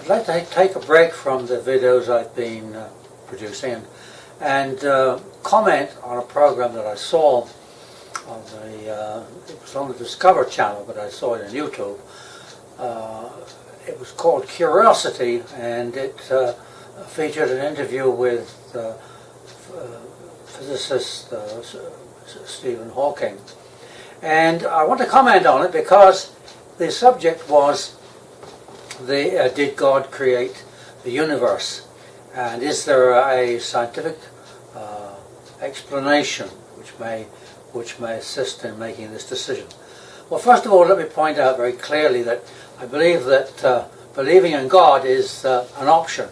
I'd like to take a break from the videos I've been producing and comment on a program that I saw on it was on the Discover channel, but I saw it on YouTube. It was called Curiosity, and it featured an interview with physicist Stephen Hawking. And I want to comment on it because the subject was did God create the universe, and is there a scientific explanation which may assist in making this decision? Well, first of all, let me point out very clearly that I believe that believing in God is an option.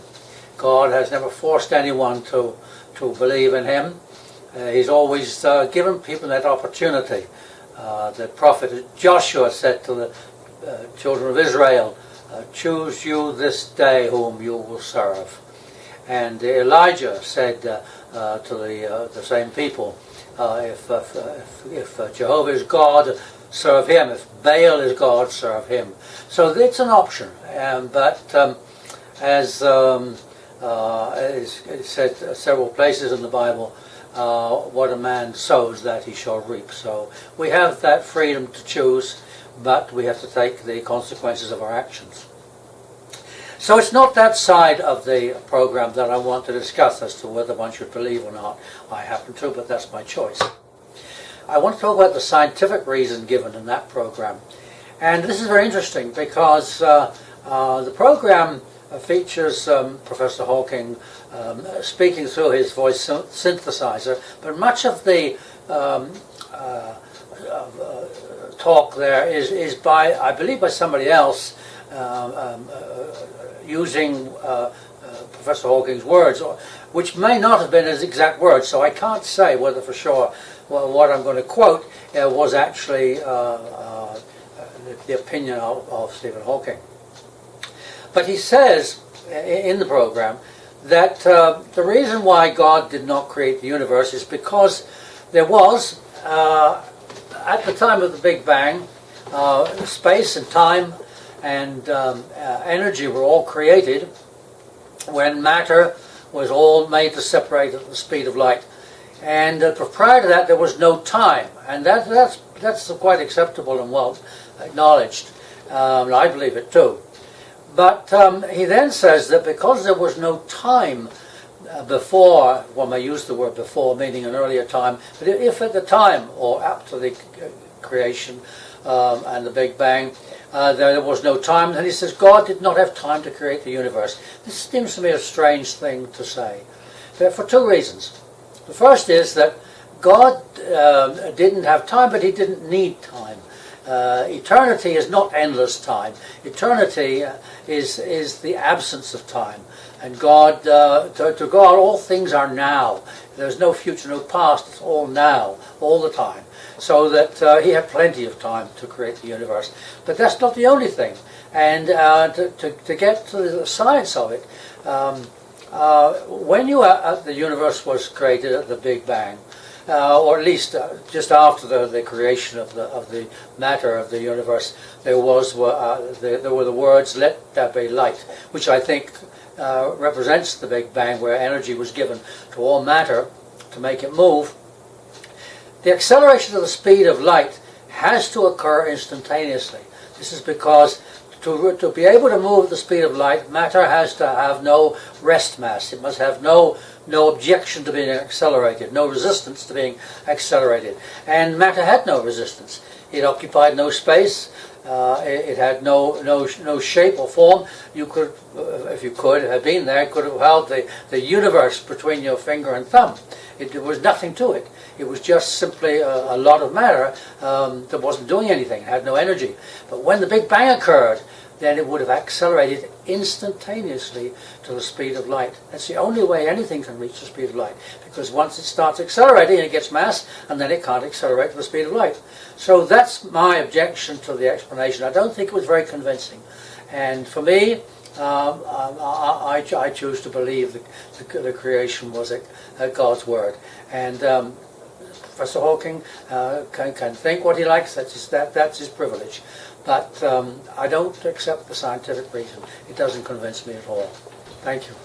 God has never forced anyone to believe in him. He's always given people that opportunity. The prophet Joshua said to the children of Israel, choose you this day whom you will serve. And Elijah said to the same people, if Jehovah is God, serve him. If Baal is God, serve him. So it's an option. But as it's said several places in the Bible, what a man sows, that he shall reap. So we have that freedom to choose, but we have to take the consequences of our actions. So it's not that side of the program that I want to discuss as to whether one should believe or not. I happen to, but that's my choice. I want to talk about the scientific reason given in that program. And this is very interesting because the program features Professor Hawking speaking through his voice synthesizer, but much of the talk there is by, I believe, by somebody else using Professor Hawking's words, which may not have been his exact words, so I can't say whether for sure what I'm going to quote was actually the opinion of Stephen Hawking. But he says in the program that the reason why God did not create the universe is because there was, at the time of the Big Bang, space and time and energy were all created when matter was all made to separate at the speed of light. And prior to that, there was no time, and that's quite acceptable and well acknowledged. I believe it too. But he then says that because there was no time before, one may use the word before, meaning an earlier time, but if at the time, or up to the creation and the Big Bang, there was no time, then he says God did not have time to create the universe. This seems to me a strange thing to say, for two reasons. The first is that God didn't have time, but he didn't need time. Eternity is not endless time. Eternity is the absence of time. And God, to God, all things are now. There's no future, no past. It's all now, all the time. So that he had plenty of time to create the universe. But that's not the only thing. And to get to the science of it, when the universe was created at the Big Bang, or at least just after the creation of the matter of the universe, there were the words "Let there be light," which I think represents the Big Bang, where energy was given to all matter to make it move. The acceleration of the speed of light has to occur instantaneously. This is because to be able to move at the speed of light, matter has to have no rest mass. It must have no objection to being accelerated, no resistance to being accelerated. And matter had no resistance. It occupied no space. It had no shape or form. You could, if you could have been there, could have held the universe between your finger and thumb. There was nothing to it. It was just simply a lot of matter that wasn't doing anything. It had no energy. But when the Big Bang occurred, then it would have accelerated instantaneously to the speed of light. That's the only way anything can reach the speed of light, because once it starts accelerating, it gets mass, and then it can't accelerate to the speed of light. So that's my objection to the explanation. I don't think it was very convincing. And for me, I choose to believe the creation was God's word. And Professor Hawking can think what he likes. That's his privilege. But I don't accept the scientific reason. It doesn't convince me at all. Thank you.